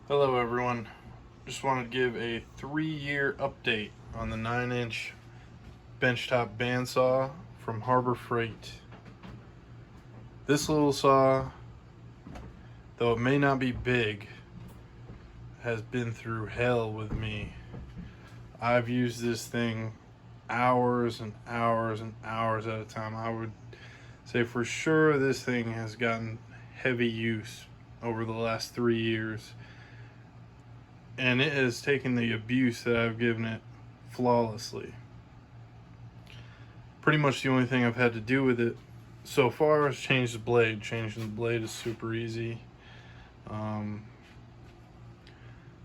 Hello everyone, just wanted to give a 3-year update on the 9-inch benchtop bandsaw from Harbor Freight. This little saw, though it may not be big, has been through hell with me. I've used this thing hours and hours and hours at a time. I would say for sure this thing has gotten heavy use over the last 3 years. And it has taken the abuse that I've given it flawlessly. Pretty much the only thing I've had to do with it so far is change the blade. Changing the blade is super easy. But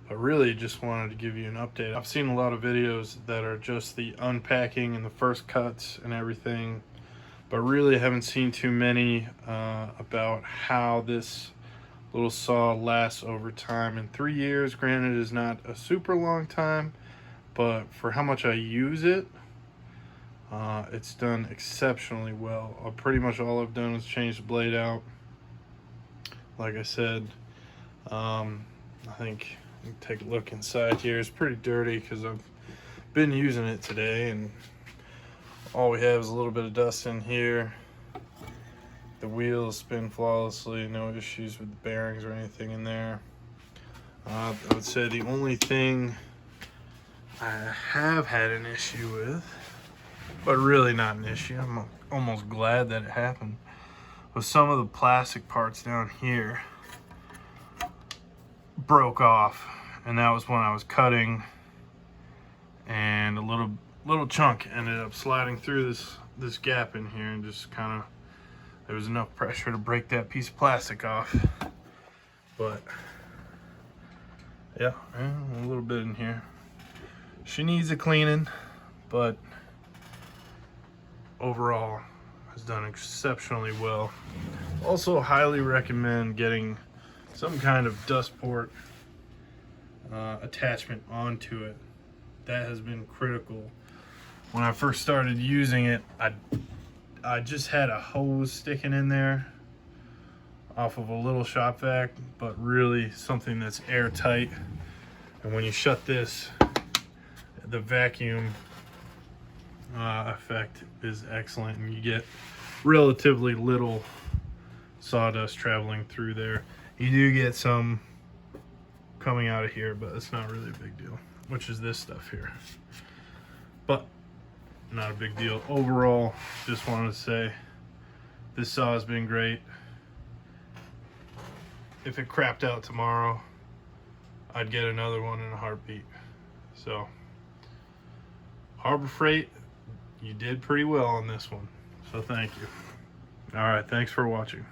really just wanted to give you an update. I've seen a lot of videos that are just the unpacking and the first cuts and everything, but really haven't seen too many about how this little saw lasts over time. In 3 years, granted, is not a super long time, but for how much I use it, it's done exceptionally well. Pretty much all I've done is change the blade out. Like I said, I think you can take a look inside here. It's pretty dirty because I've been using it today, and all we have is a little bit of dust in here. The wheels spin flawlessly, no issues with the bearings or anything in there. I would say the only thing I have had an issue with, but really not an issue, I'm almost glad that it happened, was some of the plastic parts down here broke off, and that was when I was cutting, and a little chunk ended up sliding through this gap in here, and just kind of, there was enough pressure to break that piece of plastic off. But yeah, a little bit in here. She needs a cleaning, but overall has done exceptionally well. Also highly recommend getting some kind of dust port attachment onto it. That has been critical. When I first started using it, I just had a hose sticking in there off of a little shop vac, but really something that's airtight. And when you shut this, the vacuum effect is excellent, and you get relatively little sawdust traveling through there. You do get some coming out of here, but it's not really a big deal, which is this stuff here. But not a big deal. Overall, just wanted to say this saw has been great. If it crapped out tomorrow, I'd get another one in a heartbeat. So Harbor Freight, you did pretty well on this one, so thank you. All right, thanks for watching.